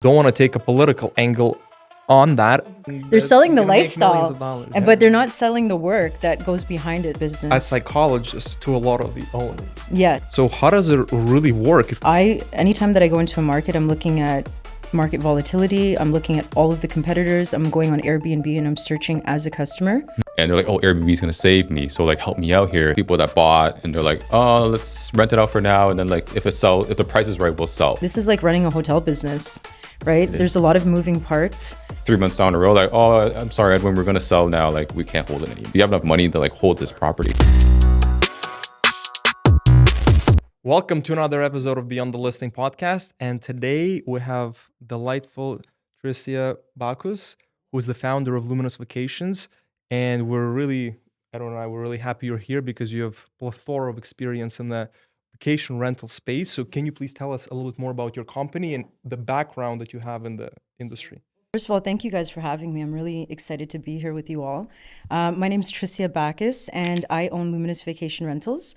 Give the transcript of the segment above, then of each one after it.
Don't want to take a political angle on that. They're selling the lifestyle, Dollars, but they're not selling the work that goes behind it business. as psychologists to a lot of the owners. Yeah. So how does it really work? Anytime that I go into a market, I'm looking at market volatility. I'm looking at all of the competitors. I'm going on Airbnb and I'm searching as a customer. And they're like, oh, Airbnb is going to save me. So like, help me out here. People that bought and they're like, oh, let's rent it out for now. And then like, if the price is right, we'll sell. This is like running a hotel business, right? There's a lot of moving parts. 3 months down the road, like, oh, I'm sorry, Edwin, we're going to sell now. Like, we can't hold it anymore. You have enough money to like hold this property. Welcome to another episode of Beyond the Listing podcast. And today we have delightful Tricia Bacchus, who is the founder of Luminous Vacations. And we're really happy you're here because you have a plethora of experience in the vacation rental space. So can you please tell us a little bit more about your company and the background that you have in the industry? First of all, thank you guys for having me. I'm really excited to be here with you all. My name is Tricia Bacchus and I own Luminous Vacation Rentals.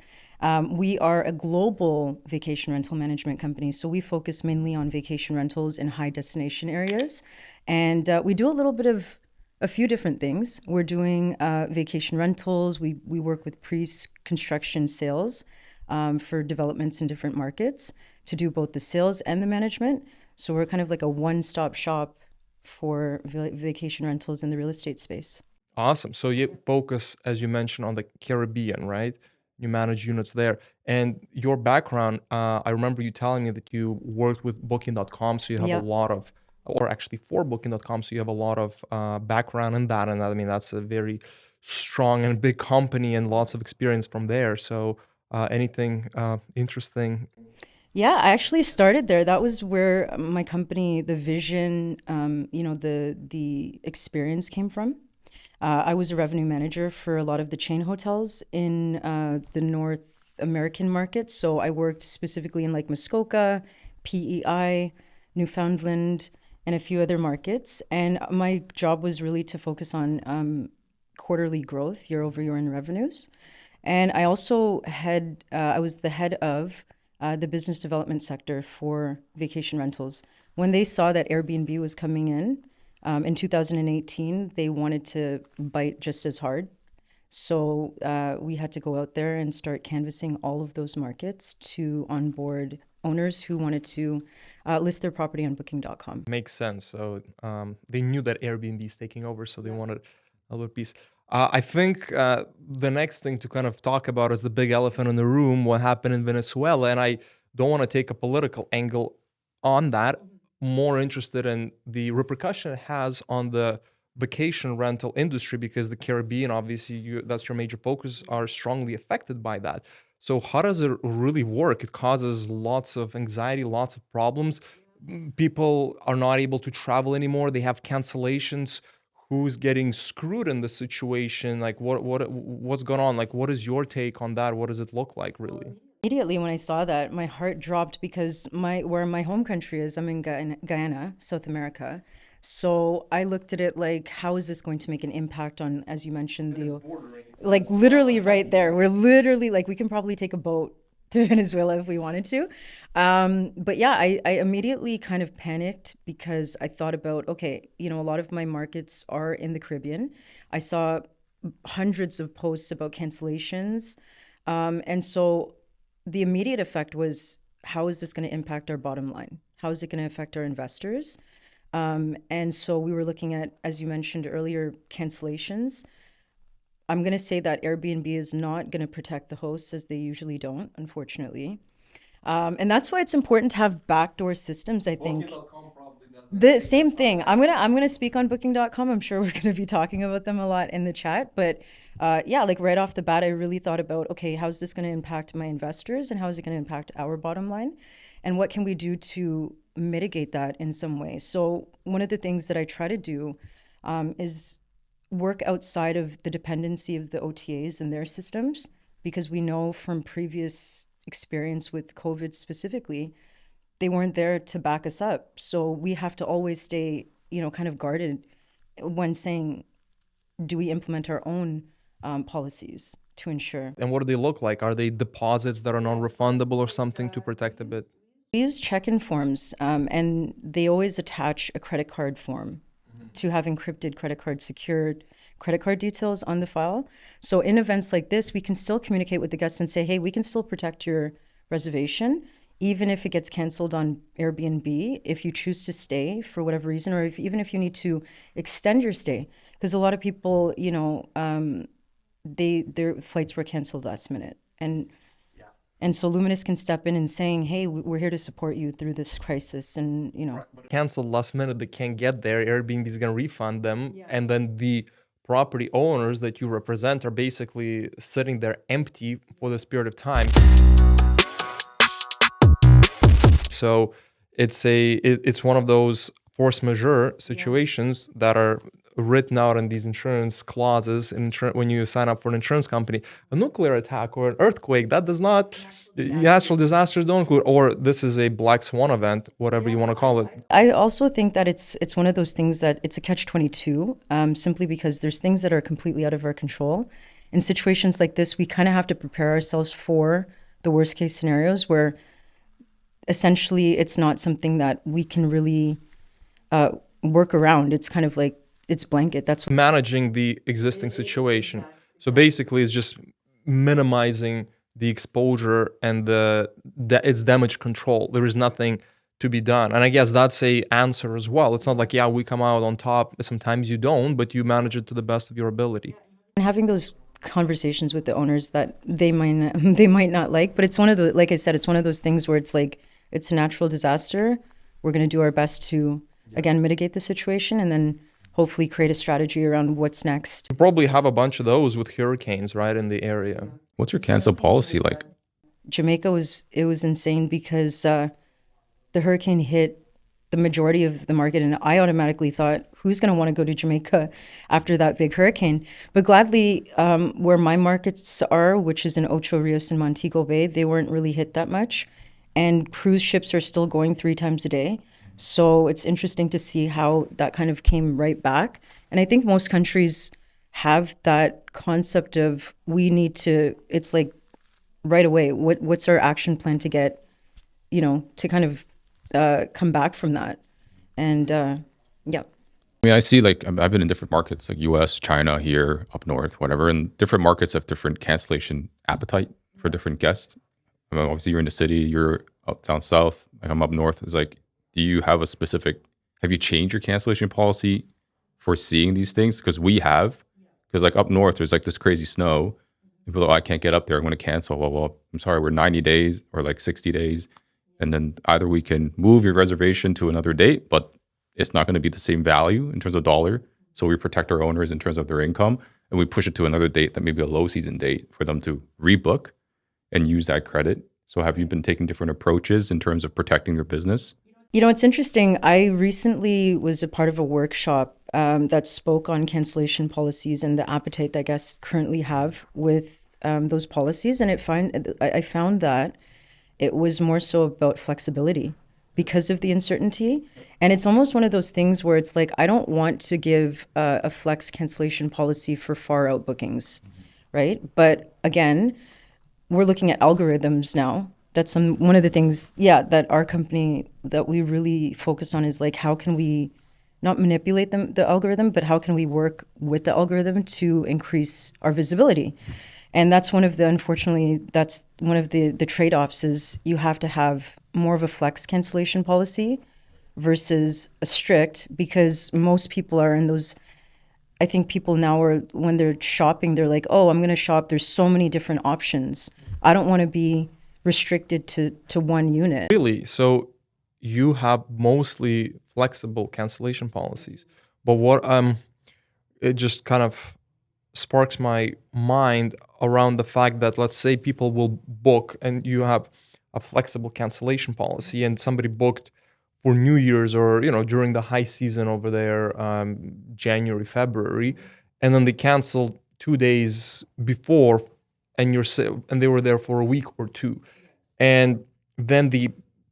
We are a global vacation rental management company. So we focus mainly on vacation rentals in high destination areas. And we do a little bit of a few different things. We're doing vacation rentals. We work with pre-construction sales for developments in different markets to do both the sales and the management. So we're kind of like a one-stop shop for vacation rentals in the real estate space. Awesome. So you focus, as you mentioned, on the Caribbean, right? You manage units there. And your background, I remember you telling me that you worked with Booking.com, so you have a lot of, or actually for Booking.com, so you have a lot of background in that. And I mean, that's a very strong and big company and lots of experience from there. So anything interesting? Yeah, I actually started there. That was where my company, the vision, the experience came from. I was a revenue manager for a lot of the chain hotels in the North American market. So I worked specifically in like Muskoka, PEI, Newfoundland, and a few other markets. And my job was really to focus on quarterly growth, year over year in revenues. And I also I was the head of the business development sector for vacation rentals. When they saw that Airbnb was coming in 2018, they wanted to bite just as hard. So we had to go out there and start canvassing all of those markets to onboard owners who wanted to list their property on Booking.com. Makes sense. So they knew that Airbnb is taking over, so they wanted a little piece. I think the next thing to kind of talk about is the big elephant in the room, what happened in Venezuela. And I don't want to take a political angle on that. More interested in the repercussion it has on the vacation rental industry, because the Caribbean, obviously, that's your major focus, are strongly affected by that. So how does it really work? It causes lots of anxiety, lots of problems. People are not able to travel anymore. They have cancellations. Who's getting screwed in the situation? Like what's going on? Like, what is your take on that? What does it look like really? Immediately when I saw that, my heart dropped because where my home country is, I'm in Guyana, South America. So I looked at it like, how is this going to make an impact on, as you mentioned, like literally right there. We're literally like, we can probably take a boat to Venezuela if we wanted to. But yeah, I immediately kind of panicked because I thought about, okay, a lot of my markets are in the Caribbean. I saw hundreds of posts about cancellations. And so the immediate effect was, how is this going to impact our bottom line? How is it going to affect our investors? And so we were looking at, as you mentioned earlier, cancellations. I'm going to say that Airbnb is not going to protect the hosts, as they usually don't, unfortunately. And that's why it's important to have backdoor systems, I think. Booking.com probably doesn't. The same thing. I'm gonna speak on Booking.com. I'm sure we're gonna be talking about them a lot in the chat. But yeah, like right off the bat, I really thought about, okay, how's this going to impact my investors and how is it going to impact our bottom line? And what can we do to mitigate that in some way? So one of the things that I try to do is work outside of the dependency of the OTAs and their systems, because we know from previous experience with COVID specifically, they weren't there to back us up. So we have to always stay, kind of guarded when saying, do we implement our own policies to ensure? And what do they look like? Are they deposits that are non-refundable or something to protect a bit? We use check-in forms, and they always attach a credit card form to have encrypted credit card secured credit card details on the file. So in events like this, we can still communicate with the guests and say, hey, we can still protect your reservation, even if it gets canceled on Airbnb, if you choose to stay for whatever reason, or even if you need to extend your stay. Because a lot of people, their flights were canceled last minute. And so Luminous can step in and saying, hey, we're here to support you through this crisis. And, Canceled last minute, they can't get there. Airbnb is going to refund them. Yeah. And then the property owners that you represent are basically sitting there empty for this period of time. So it's one of those force majeure situations that are written out in these insurance clauses when you sign up for an insurance company. A nuclear attack or an earthquake, that does not, natural disasters don't include, or this is a black swan event, whatever you want to call it. I also think that it's one of those things that it's a catch-22, simply because there's things that are completely out of our control. In situations like this, we kind of have to prepare ourselves for the worst case scenarios where essentially it's not something that we can really work around. It's kind of like, it's blanket. That's managing the existing situation. Exactly. So basically it's just minimizing the exposure and its damage control. There is nothing to be done. And I guess that's a answer as well. It's not like, yeah, we come out on top. Sometimes you don't, but you manage it to the best of your ability. And having those conversations with the owners that they might not like, but it's one of the, like I said, it's one of those things where it's like, it's a natural disaster. We're going to do our best to, again, mitigate the situation and then hopefully create a strategy around what's next. You probably have a bunch of those with hurricanes, right, in the area. What's your cancel policy like? Jamaica was insane because the hurricane hit the majority of the market, and I automatically thought, who's going to want to go to Jamaica after that big hurricane? But gladly, where my markets are, which is in Ocho Rios and Montego Bay, they weren't really hit that much. And cruise ships are still going 3 times a day. So it's interesting to see how that kind of came right back. And I think most countries have that concept of it's like right away, what's our action plan to get, to kind of come back from that. And yeah. I mean, I see I've been in different markets like US, China, here, up north, whatever. And different markets have different cancellation appetite for different guests. I mean, obviously you're in the city, you're up down south, like I'm up north. It's like, do you have have you changed your cancellation policy for seeing these things? Because we have, because like up north, there's like this crazy snow. People are like, I can't get up there, I'm going to cancel. Well, I'm sorry, we're 90 days or like 60 days. And then either we can move your reservation to another date, but it's not going to be the same value in terms of dollar. So we protect our owners in terms of their income, and we push it to another date that may be a low season date for them to rebook and use that credit. So have you been taking different approaches in terms of protecting your business? It's interesting. I recently was a part of a workshop that spoke on cancellation policies and the appetite that guests currently have with those policies. And I found that it was more so about flexibility because of the uncertainty. And it's almost one of those things where it's like, I don't want to give a flex cancellation policy for far out bookings, right? But again, we're looking at algorithms now. That's one of the things, that our company, that we really focus on is like, how can we not manipulate the algorithm, but how can we work with the algorithm to increase our visibility? And that's unfortunately, that's one of the trade-offs is you have to have more of a flex cancellation policy versus a strict, because most people are in those, I think people now are, when they're shopping, they're like, oh, I'm going to shop. There's so many different options. I don't want to be restricted to one unit. Really? So you have mostly flexible cancellation policies. But what it just kind of sparks my mind around the fact that, let's say people will book and you have a flexible cancellation policy and somebody booked for New Year's or during the high season over there, January, February, and then they canceled 2 days before and they were there for a week or two. And then the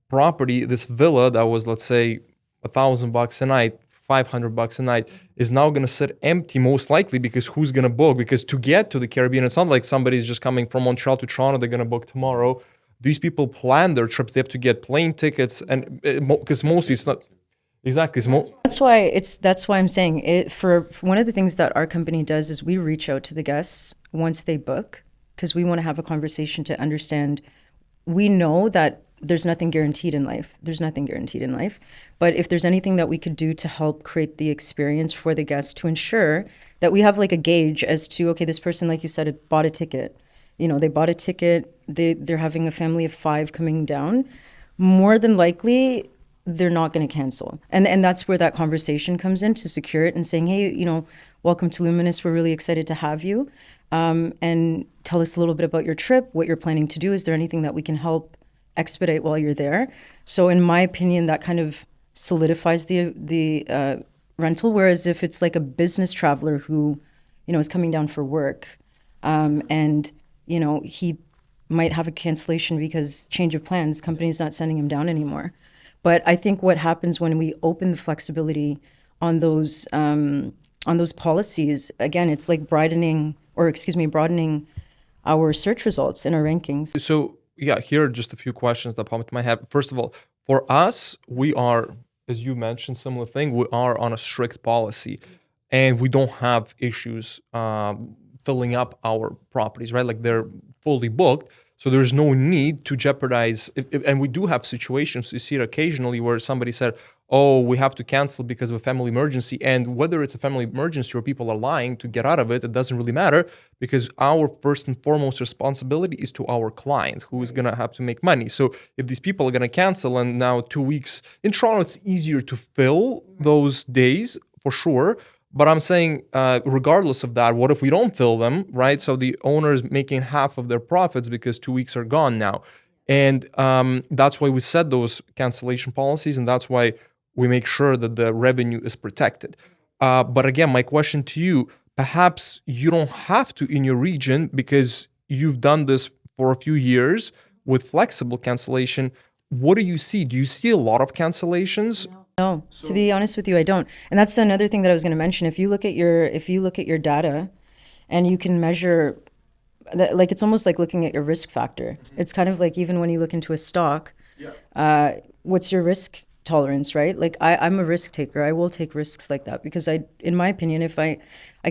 property, this villa that was, let's say, $1,000 a night, $500 a night, is now going to sit empty most likely, because who's going to book? Because to get to the Caribbean, it's not like somebody's just coming from Montreal to Toronto, they're going to book tomorrow. these people plan their trips. They have to get plane tickets, and because mostly it's not exactly. That's why I'm saying it. For one of the things that our company does is we reach out to the guests once they book, because we want to have a conversation to understand. We know that there's nothing guaranteed in life. But if there's anything that we could do to help create the experience for the guests, to ensure that we have like a gauge as to, okay, this person, like you said, bought a ticket. They bought a ticket. They're having a family of 5 coming down. More than likely, they're not going to cancel. And that's where that conversation comes in, to secure it and saying, hey, welcome to Luminous. We're really excited to have you. And tell us a little bit about your trip, what you're planning to do. Is there anything that we can help expedite while you're there? So in my opinion, that kind of solidifies the rental. Whereas if it's like a business traveler who, is coming down for work, and, he might have a cancellation because change of plans, company's not sending him down anymore. But I think what happens when we open the flexibility on those policies, again, it's like broadening our search results in our rankings. So yeah, here are just a few questions that popped into my head. First of all, for us, we are, as you mentioned, similar thing, we are on a strict policy, and we don't have issues filling up our properties, right? Like, they're fully booked, so there's no need to jeopardize. And we do have situations, you see it occasionally, where somebody said, oh, we have to cancel because of a family emergency. And whether it's a family emergency or people are lying to get out of it, it doesn't really matter, because our first and foremost responsibility is to our client, who is going to have to make money. So if these people are going to cancel, and now 2 weeks in Toronto, it's easier to fill those days for sure. But I'm saying, regardless of that, what if we don't fill them, right? So the owner is making half of their profits because 2 weeks are gone now. And that's why we set those cancellation policies, and that's why we make sure that the revenue is protected. But again, my question to you, perhaps you don't have to in your region because you've done this for a few years with flexible cancellation. What do you see? Do you see a lot of cancellations? No, to be honest with you, I don't. And that's another thing that I was going to mention. If you look at your data, and you can measure, like, it's almost like looking at your risk factor. It's kind of like, even when you look into a stock, what's your risk tolerance, right? Like, I'm a risk taker. I will take risks like that, because in my opinion, if I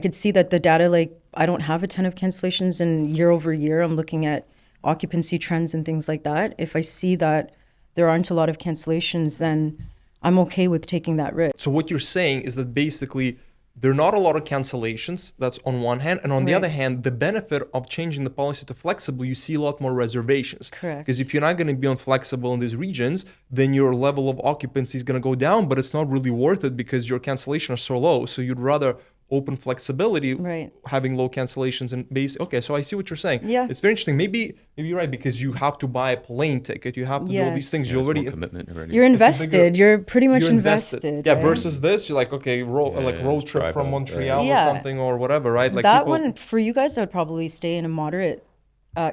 could see that the data, like, I don't have a ton of cancellations, and year over year, I'm looking at occupancy trends and things like that. If I see that there aren't a lot of cancellations, then I'm okay with taking that risk. So what you're saying is that basically there are not a lot of cancellations. That's on one hand. And on the other hand, the benefit of changing the policy to flexible, you see a lot more reservations. Correct. Because if you're not going to be on flexible in these regions, then your level of occupancy is going to go down, but it's not really worth it because your cancellations are so low. So you'd rather open flexibility, having low cancellations and base. Okay, so I see what you're saying. Yeah, it's very interesting. Maybe you're right, because you have to buy a plane ticket. You have to do all these things. You already commitment already. You're invested. You're pretty much invested. Yeah. Right? Versus this, you're like, okay, road trip from Montreal or something or whatever, right? Like, that one for you guys, I would probably stay in a moderate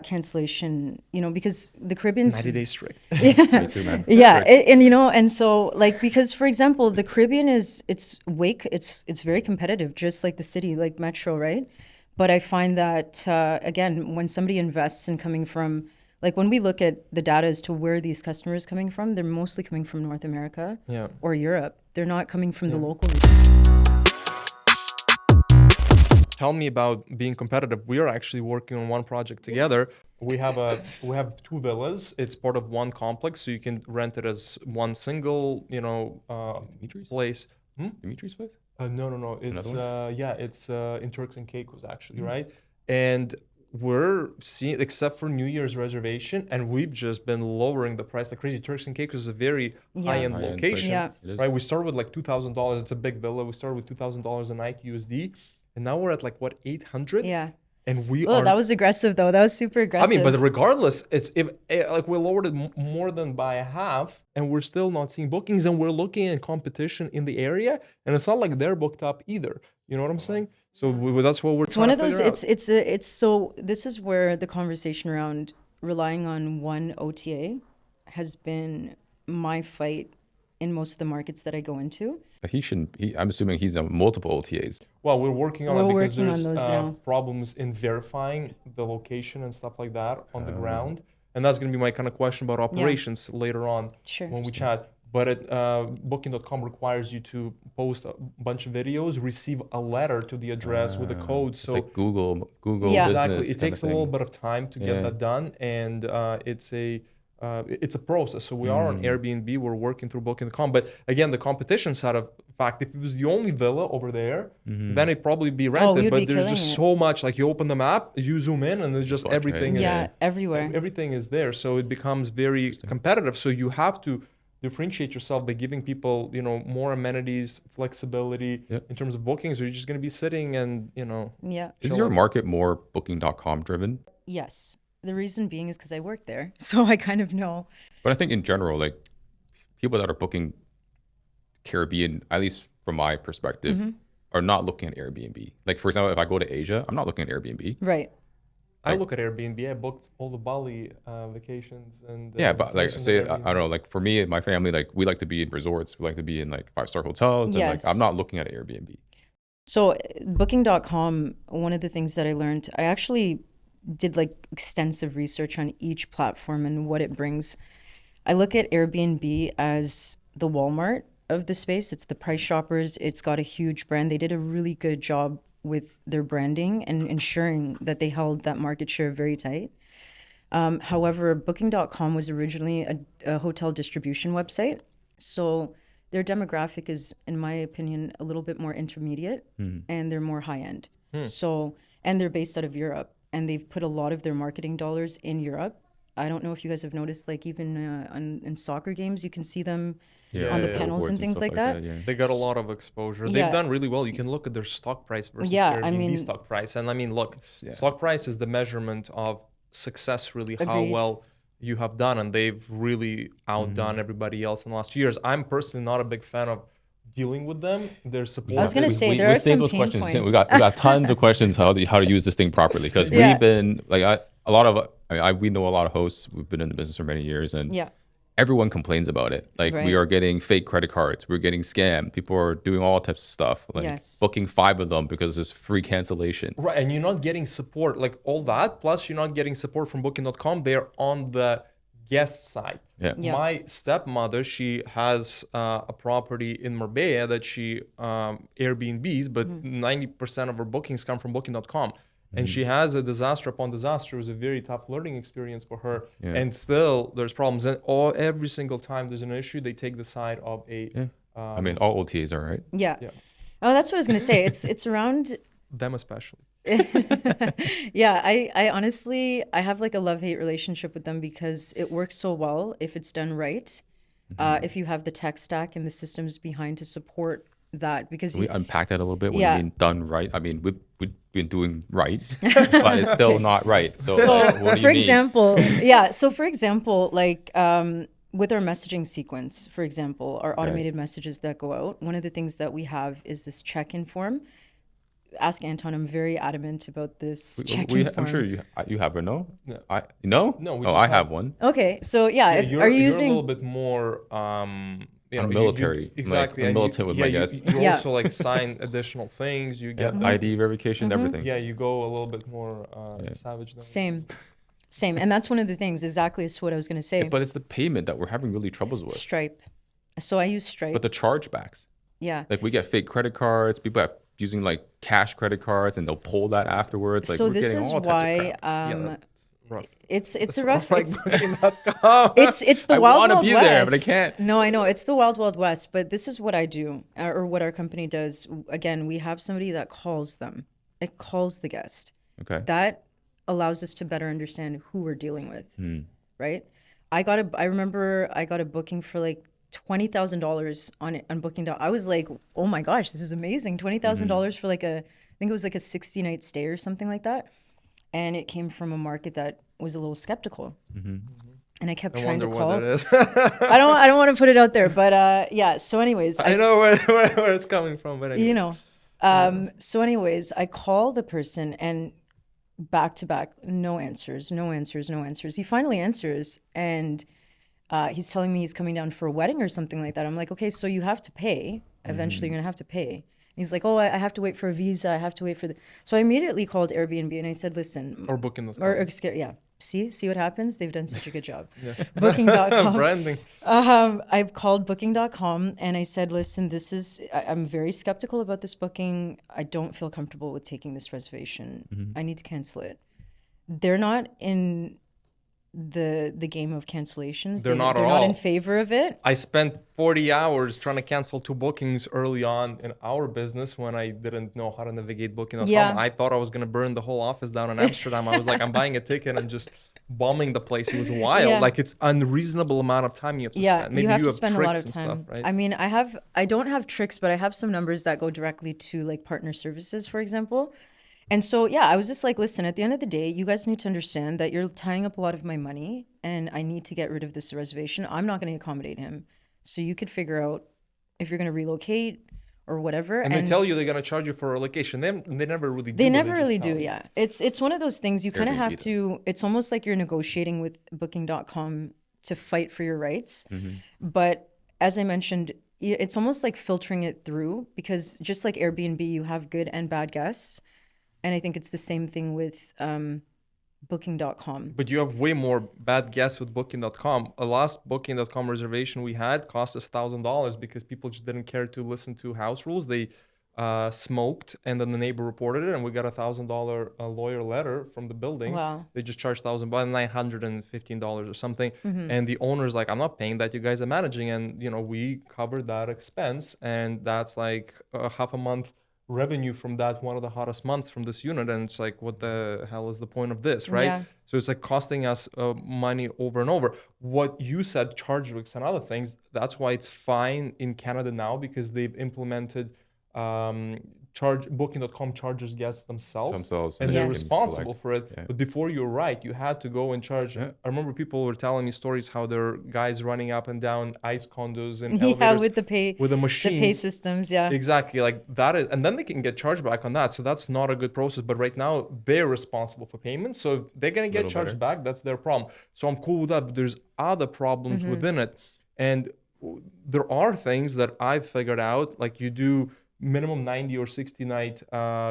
cancellation, because the Caribbean's 90 days strict. Yeah, Me too, man. yeah, and so, like, because, for example, the Caribbean it's very competitive, just like the city, like Metro, right? But I find that again, when somebody invests in coming from, like, when we look at the data as to where these customers coming from, they're mostly coming from North America or Europe. They're not coming from the local region. Tell me about being competitive. We are actually working on one project together. We have 2 villas. It's part of one complex, so you can rent it as one single, place. Dimitri's place? No. It's it's in Turks and Caicos, actually, right? And we're seeing, except for New Year's reservation, and we've just been lowering the price like crazy. Turks and Caicos is a very high-end location, right? We started with like $2,000. It's a big villa. We started with $2,000 a night USD. And now we're at like, what, 800? Yeah. And we are. That was aggressive, though. That was super aggressive. I mean, but regardless, it's like we lowered it more than by half, and we're still not seeing bookings, and we're looking at competition in the area, and it's not like they're booked up either. You know what I'm saying? So that's what we're. It's one of those. It's so. This is where the conversation around relying on one OTA has been my fight in most of the markets that I go into. I'm assuming he's on multiple OTAs. Well, we're working on it because there's problems in verifying the location and stuff like that on the ground. And that's going to be my kind of question about operations later on Sure. when we chat. But Booking.com requires you to post a bunch of videos, receive a letter to the address with a code. It's So like Google Yeah. exactly, business it kind takes of a little thing. bit of time to get that done, and it's a process. So we are on Airbnb, we're working through Booking.com. But again, the competition side of fact, if it was the only villa over there, then it'd probably be rented. we'd But be there's killing just it. so much. Like you open the map, you zoom in, and there's just Bunch, right? everything. Yeah, Is, everywhere. everything is there. So it becomes very competitive. So you have to differentiate yourself by giving people, more amenities, flexibility in terms of bookings, or you're just going to be sitting and, Yeah. Is your market more Booking.com driven? Yes. The reason being is because I work there. So I kind of know. But I think in general, like people that are booking Caribbean, at least from my perspective, are not looking at Airbnb. Like for example, if I go to Asia, I'm not looking at Airbnb. Right. I look at Airbnb. I booked all the Bali vacations and Yeah, but like destinations say on I don't know, like for me and my family, like we like to be in resorts, we like to be in like 5-star hotels, and like Yes. I'm not looking at Airbnb. So Booking.com, one of the things that I learned, I actually did like extensive research on each platform and what it brings. I look at Airbnb as the Walmart of the space. It's the price shoppers. It's got a huge brand. They did a really good job with their branding and ensuring that they held that market share very tight. However, Booking.com was originally a hotel distribution website. So their demographic is, in my opinion, a little bit more intermediate and they're more high end. So, and they're based out of Europe and they've put a lot of their marketing dollars in Europe. I don't know if you guys have noticed, like even in soccer games, you can see them on the panels billboards and things stuff like that. yeah. They got a lot of exposure. They've Yeah. done really well. You can look at their stock price versus Yeah, Airbnb I mean- stock price. And I mean, look, stock price is the measurement of success, really, how Agreed. well you have done. And they've really outdone everybody else in the last 2 years. I'm personally not a big fan of dealing with them. Their support. I was gonna is say, weak. there we are saved some those pain questions. points. We got tons of questions how to use this thing properly because Yeah. we've been like a lot of we know a lot of hosts. We've been in the business for many years, and Yeah. everyone complains about it. Like Right. we are getting fake credit cards, we're getting scammed. People are doing all types of stuff, like Yes. booking 5 of them because there's free cancellation. Right, and you're not getting support, like all that. Plus, you're not getting support from Booking.com. They're on the guest side. Yeah. Yeah. My stepmother, she has a property in Marbella that she Airbnbs, but 90% of her bookings come from Booking.com. And she has a disaster upon disaster. It was a very tough learning experience for her. Yeah. And still, there's problems. And every single time there's an issue, they take the side of a I mean, all OTAs are right. Yeah. Yeah. Oh, that's what I was gonna say. It's around. them especially. Yeah, I honestly I have like a love-hate relationship with them because it works so well if it's done right. If you have the tech stack and the systems behind to support that, because Can we unpack that a little bit? What Yeah. you mean done right? I mean, we've been doing right, but it's still not right. So, like, what do you for mean? example, yeah. So for example, like with our messaging sequence, for example, our automated messages that go out, one of the things that we have is this check-in form. Ask Anton. I'm very adamant about this check-in form. I'm sure you have one, no? No. No? No, we Oh, just I have- have one. Okay, so yeah, Yeah, if, you're, are you you're using? a little bit more I'm military. exactly. I'm and militant with my guests. You Yeah. also like sign additional things. You Yeah, get ID verification, everything. yeah, you go a little bit more savage than Same, and that's one of the things. Exactly, is what I was gonna say. But it's the payment that we're having really troubles with. Stripe. So I use Stripe. But the chargebacks, Yeah. like we get fake credit cards. People are using like cash credit cards, and they'll pull that afterwards. Like So we're this getting is all types of why crap. rough. it's a rough. Like It's, Booking.com. it's the I wild want to wild be west. there, but I can't. No, I know it's the wild wild west. But this is what I do, or what our company does. Again, we have somebody that calls them. It calls the guest. Okay. That allows us to better understand who we're dealing with. Hmm. Right. I remember I got a booking for like $20,000 on Booking. I was like, oh my gosh, this is amazing. $20,000 for like I think it was like a 60-night stay or something like that. And it came from a market that was a little skeptical. And I kept I trying to wonder call. what that is. I don't want to put it out there, but yeah. So anyways, I know where it's coming from, but anyway. you know. So anyways, I call the person and back to back, no answers. He finally answers and he's telling me he's coming down for a wedding or something like that. I'm like, okay, so you have to pay. Eventually, you're gonna have to pay. He's like, oh, I have to wait for a visa. I have to wait for the. So I immediately called Airbnb and I said, listen, Or Booking.com. or See what happens? They've done such a good job. Booking.com. Branding. I've called Booking.com and I said, listen, I'm very skeptical about this booking. I don't feel comfortable with taking this reservation. I need to cancel it. They're not in the game of cancellations. They're not in favor of it. I spent 40 hours trying to cancel 2 bookings early on in our business when I didn't know how to navigate Booking.com. Yeah. I thought I was going to burn the whole office down in Amsterdam. I was like, I'm buying a ticket and just bombing the place. It was wild. Yeah. Like, it's unreasonable amount of time you have to spend. Maybe you have to spend a lot tricks of and time. stuff, right? I mean, I don't have tricks, but I have some numbers that go directly to like partner services, for example. And so, yeah, I was just like, listen, at the end of the day, you guys need to understand that you're tying up a lot of my money and I need to get rid of this reservation. I'm not going to accommodate him. So you could figure out if you're going to relocate or whatever. And they tell you they're going to charge you for a relocation. They never really do. They never just really tell do, you. yeah. It's one of those things you kind of Airbnb have does. to, it's almost like you're negotiating with Booking.com to fight for your rights. But as I mentioned, it's almost like filtering it through because just like Airbnb, you have good and bad guests. And I think it's the same thing with Booking.com. But you have way more bad guests with Booking.com. A last Booking.com reservation we had cost us $1,000 because people just didn't care to listen to house rules. They smoked, and then the neighbor reported it, and we got $1,000 lawyer letter from the building. Wow. They just charged $915 or something, Mm-hmm. and the owner's like, "I'm not paying that. You guys are managing," and we covered that expense, and that's like half a month revenue from that one of the hottest months from this unit, and it's like, what the hell is the point of this, right? Yeah. So it's like costing us money over and over. What you said, Chargebacks and other things, that's why it's fine in Canada now because they've implemented Booking.com charges guests themselves and they're Yes. responsible for it. Yeah. But before you're right, you had to go and charge. Yeah. I remember people were telling me stories how there are guys running up and down ice condos and Yeah, elevators with the pay machines. systems, yeah. Exactly, like that is, and then they can get charged back on that. So that's not a good process. But right now they're responsible for payment, so if they're gonna get Little charged better. back. That's their problem. So I'm cool with that. But there's other problems within it, and there are things that I've figured out. Like you do minimum 90 or 60 night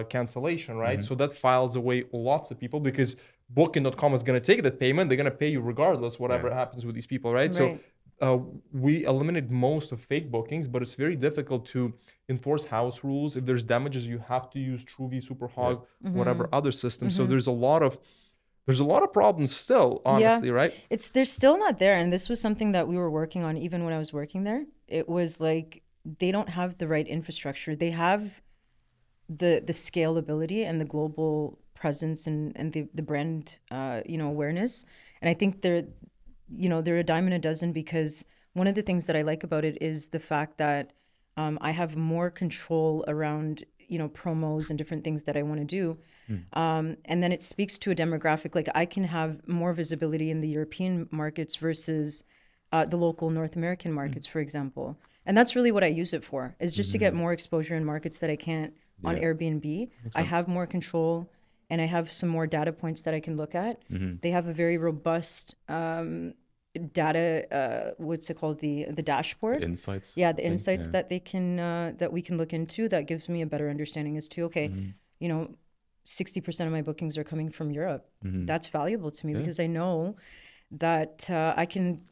cancellation, right? So that files away lots of people because Booking.com is gonna take that payment. They're gonna pay you regardless, whatever happens with these people, right? Right. So we eliminate most of fake bookings, but it's very difficult to enforce house rules. If there's damages, you have to use TrueV, Superhog, whatever other system. So there's a lot of problems still, honestly, right? They're still not there, and this was something that we were working on even when I was working there. It was like they don't have the right infrastructure. They have the scalability and the global presence and the brand awareness. And I think they're a dime in a dozen because one of the things that I like about it is the fact that I have more control around promos and different things that I want to do. And then it speaks to a demographic. Like I can have more visibility in the European markets versus the local North American markets, for example. And that's really what I use it for, is just to get more exposure in markets that I can't on Airbnb. I have more control and I have some more data points that I can look at. They have a very robust data, what's it called? The dashboard. The insights. Yeah, the insights that they can that we can look into that gives me a better understanding as to, okay, 60% of my bookings are coming from Europe. That's valuable to me because I know that I can,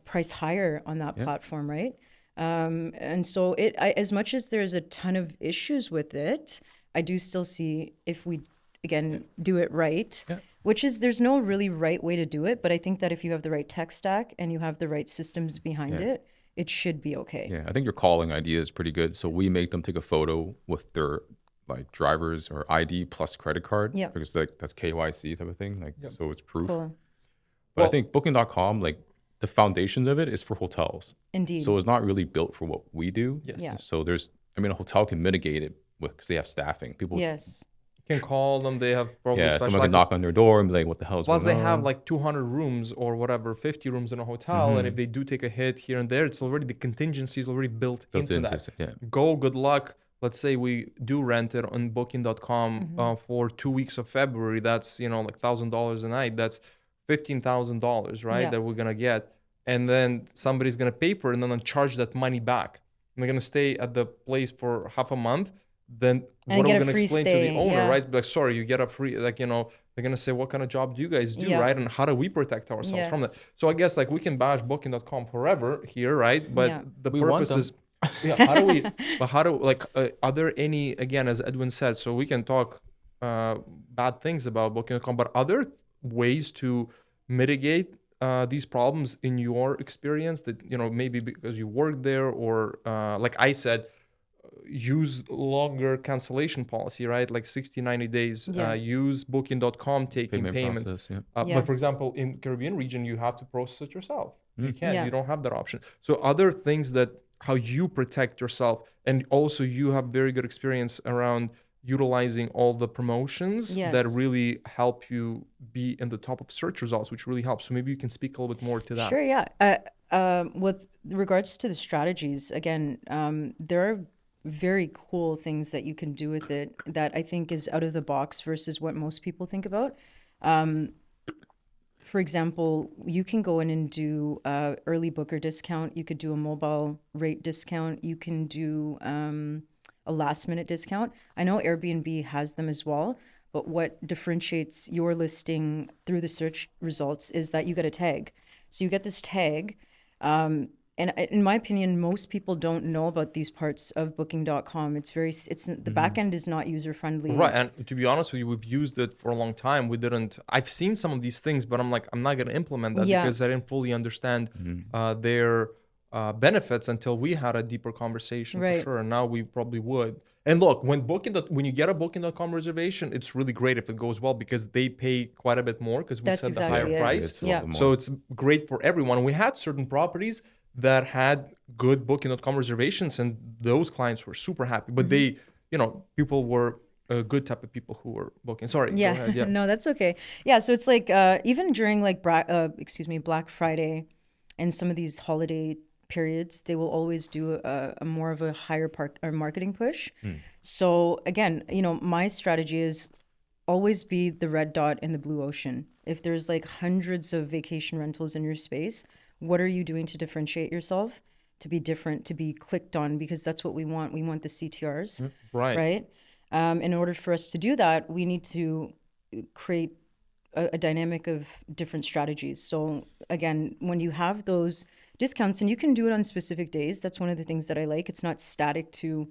price higher on that platform, right? And so as much as there's a ton of issues with it, I do still see if we, again, do it right, which is there's no really right way to do it. But I think that if you have the right tech stack and you have the right systems behind it, it should be okay. Yeah, I think your calling idea is pretty good. So we make them take a photo with their like driver's or ID plus credit card. Yeah. Because that's KYC type of thing. Like so it's proof. Cool. But I think Booking.com, like the foundations of it is for hotels. Indeed. So it's not really built for what we do. Yes. Yeah. So a hotel can mitigate it because they have staffing. People Yes. You can call them. They have probably someone specialized. can knock on their door and be like, what the hell is Plus, going they on? have like 200 rooms or whatever, 50 rooms in a hotel, and if they do take a hit here and there, it's already the contingency is already built into that. Go, good luck. Let's say we do rent it on Booking.com for 2 weeks of February. That's like $1,000 a night. That's $15,000, right? Yeah. That we're gonna get, and then somebody's gonna pay for it, and then charge that money back. And they're gonna stay at the place for half a month. then And what are we get a going to free explain to the stay, owner, yeah. right? Be like, sorry, you get a free, like, they're going to say, what kind of job do you guys do, Yeah. right? And how do we protect ourselves from that? Yes. So I guess like we can bash booking.com forever here, right? But Yeah. the We want purpose them. is, yeah, how do we, but how do, like, are there any, again, as Edwin said, so we can talk bad things about booking.com, but are there ways to mitigate these problems in your experience that, maybe because you work there or like I said, use longer cancellation policy, right? Like 60, 90 days. Yes. Use booking.com taking Payment payments. process, yeah. But for Yes. example, in Caribbean region, you have to process it yourself. You can't, Yeah. you don't have that option. So other things that how you protect yourself, and also you have very good experience around utilizing all the promotions that Yes. really help you be in the top of search results, which really helps. So maybe you can speak a little bit more to that. Sure, yeah. With regards to the strategies, again, there are very cool things that you can do with it that I think is out of the box versus what most people think about. For example, you can go in and do early booker discount. You could do a mobile rate discount. You can do a last minute discount. I know Airbnb has them as well, but what differentiates your listing through the search results is that you get a tag. So you get this tag. And in my opinion, most people don't know about these parts of booking.com. The back end is not user friendly. Right, and to be honest with you, we've used it for a long time. I've seen some of these things, but I'm like, I'm not going to implement that Yeah. because I didn't fully understand their benefits until we had a deeper conversation for Right. sure. And now we probably would. And look, when you get a booking.com reservation, it's really great if it goes well because they pay quite a bit more because we That's set exactly the higher it. price. It's a Yeah. little more. So it's great for everyone. We had certain properties that had good booking.com reservations and those clients were super happy, but they, people were a good type of people who were booking. Sorry, go Yeah, ahead. Yeah. no, that's okay. Yeah, so it's like even during like Black Friday and some of these holiday periods, they will always do a more of a higher marketing push. So again, my strategy is always be the red dot in the blue ocean. If there's like hundreds of vacation rentals in your space, what are you doing to differentiate yourself, to be different, to be clicked on? Because that's what we want. We want the CTRs, right? In order for us to do that, we need to create a dynamic of different strategies. So again, when you have those discounts, and you can do it on specific days, that's one of the things that I like. It's not static to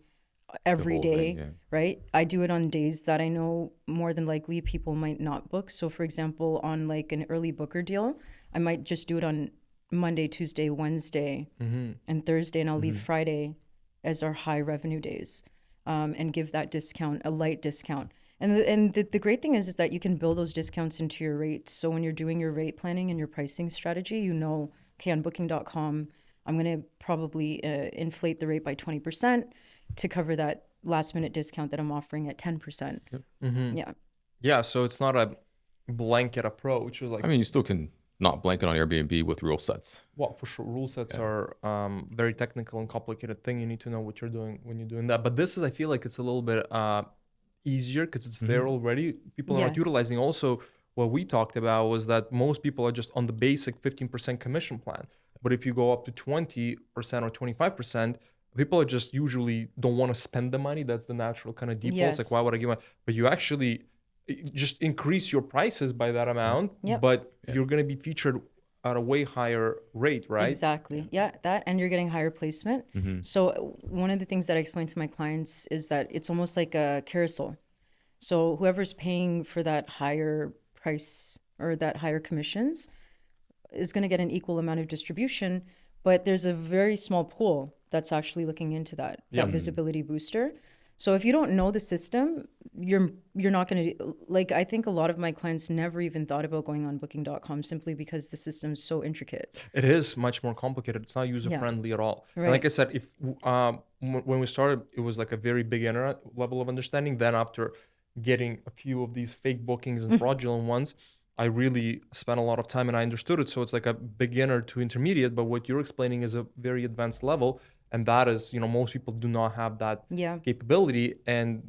every whole day, thing, yeah. right? I do it on days that I know more than likely people might not book. So for example, on like an early booker deal, I might just do it on Monday, Tuesday, Wednesday, and Thursday, and I'll leave Friday as our high revenue days, and give that discount, a light discount. And the great thing is that you can build those discounts into your rate. So when you're doing your rate planning and your pricing strategy, okay, on booking.com, I'm going to probably inflate the rate by 20% to cover that last minute discount that I'm offering at 10%. Yeah. Yeah. So it's not a blanket approach. It's like, I mean, you still can not blanket on Airbnb with rule sets. well, for sure, rule sets are very technical and complicated thing. You need to know what you're doing when you're doing that. But this is, I feel like it's a little bit easier because it's there already. People are not Yes. utilizing. Also, what we talked about was that most people are just on the basic 15% commission plan. But if you go up to 20% or 25%, people are just usually don't want to spend the money. That's the natural kind of default. It's like, Yes. why would I give money? But you actually just increase your prices by that amount, Yep. but you're going to be featured at a way higher rate, right? Exactly. Yeah, that, and you're getting higher placement. So one of the things that I explain to my clients is that it's almost like a carousel. So whoever's paying for that higher price or that higher commissions is going to get an equal amount of distribution, but there's a very small pool that's actually looking into that visibility booster. So if you don't know the system, you're not going to, like, I think a lot of my clients never even thought about going on booking.com simply because the system is so intricate. It is much more complicated. It's not user friendly at all. And like Right. I said, if when we started, it was like a very beginner level of understanding. Then after getting a few of these fake bookings and fraudulent ones, I really spent a lot of time and I understood it. So it's like a beginner to intermediate, but what you're explaining is a very advanced level. And that is, most people do not have that Yeah. capability. And,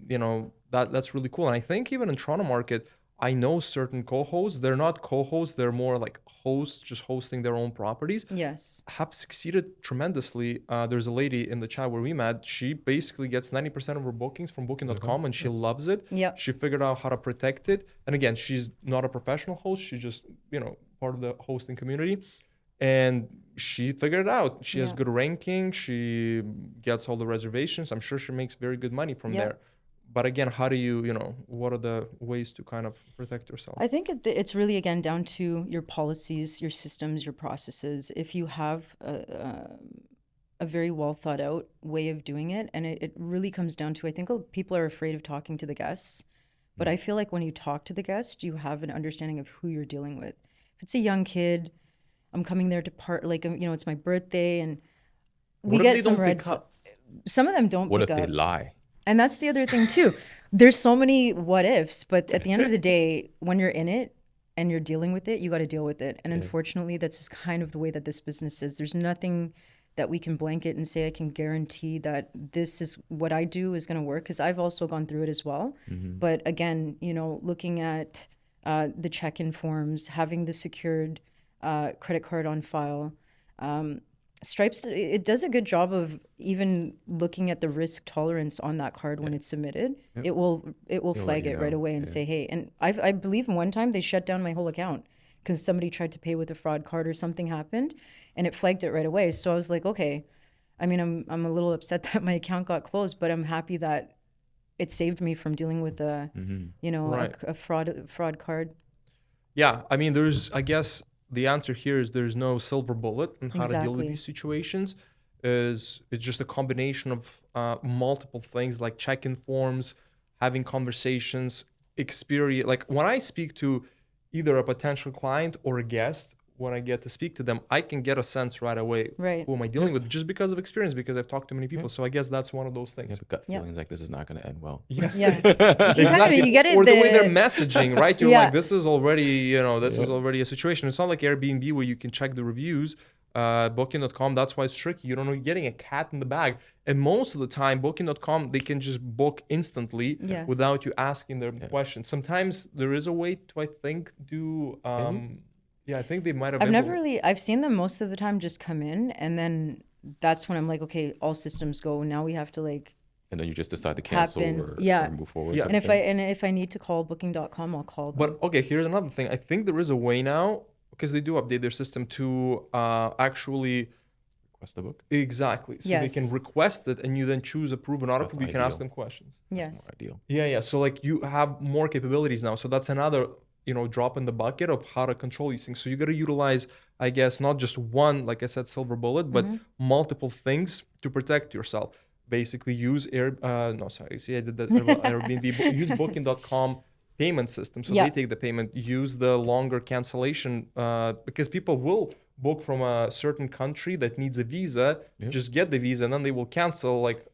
that's really cool. And I think even in Toronto market, I know certain co-hosts, they're not co-hosts, they're more like hosts, just hosting their own properties, Yes. have succeeded tremendously. There's a lady in the chat where we met. She basically gets 90% of her bookings from booking.com and she loves it. Yep. She figured out how to protect it. And again, she's not a professional host. She's just, part of the hosting community. And she figured it out. She has Yeah. good ranking. She gets all the reservations. I'm sure she makes very good money from there. But again, how do you, what are the ways to kind of protect yourself? I think it's really, again, down to your policies, your systems, your processes. If you have a very well thought out way of doing it, and it really comes down to, I think people are afraid of talking to the guests, but I feel like when you talk to the guest, you have an understanding of who you're dealing with. If it's a young kid, I'm coming there to it's my birthday, and we What if get they some don't red pick up? Some of them don't What pick if up. they lie? And that's the other thing too. There's so many what ifs, but at the end of the day, when you're in it and you're dealing with it, you got to deal with it. And unfortunately, that's just kind of the way that this business is. There's nothing that we can blanket and say I can guarantee that this is what I do is going to work, because I've also gone through it as well. But again, looking at the check-in forms, having the secured credit card on file. Stripes, it does a good job of even looking at the risk tolerance on that card when it's submitted. It will flag you it right know. away and say, hey. And I believe one time they shut down my whole account because somebody tried to pay with a fraud card or something happened, and it flagged it right away. So I was like, okay. I mean, I'm a little upset that my account got closed, but I'm happy that it saved me from dealing with a Right. a fraud card. Yeah, I mean, I guess the answer here is there's no silver bullet on how to deal with Exactly. these situations. It's just a combination of multiple things like check-in forms, having conversations, experience. Like when I speak to either a potential client or a guest, when I get to speak to them, I can get a sense right away. Right. Who am I dealing with? Just because of experience, because I've talked to many people. So I guess that's one of those things. You have a gut Yeah. feelings like this is not going to end well. Yes. Yeah. You get it. Or the way they're messaging, right? You're Yeah. like, this is already, this is already a situation. It's not like Airbnb where you can check the reviews. Booking.com, that's why it's tricky. You don't know, you're getting a cat in the bag. And most of the time, Booking.com, they can just book instantly Yes. without you asking them questions. Sometimes there is a way to, I think, do. I think they might have. I've seen them most of the time just come in, and then that's when I'm like, okay, all systems go. Now we have to like, And then you just decide to Tap cancel in. or Yeah. move forward. Yeah. type and of thing. if I need to call Booking.com, I'll call them. But okay, here's another thing. I think there is a way now, because they do update their system to actually. Request the book. Exactly. So they can Yes. request it, and you then choose approve or not That's approve. You can ask ideal. them questions. That's Yes. more ideal. Yeah. So like you have more capabilities now. So that's another, drop in the bucket of how to control these things. So you got to utilize, I guess, not just one, like I said, silver bullet, but multiple things to protect yourself. Basically use I did that Airbnb. Use Booking.com payment system. So Yeah. they take the payment. Use the longer cancellation because people will book from a certain country that needs a visa, just get the visa, and then they will cancel like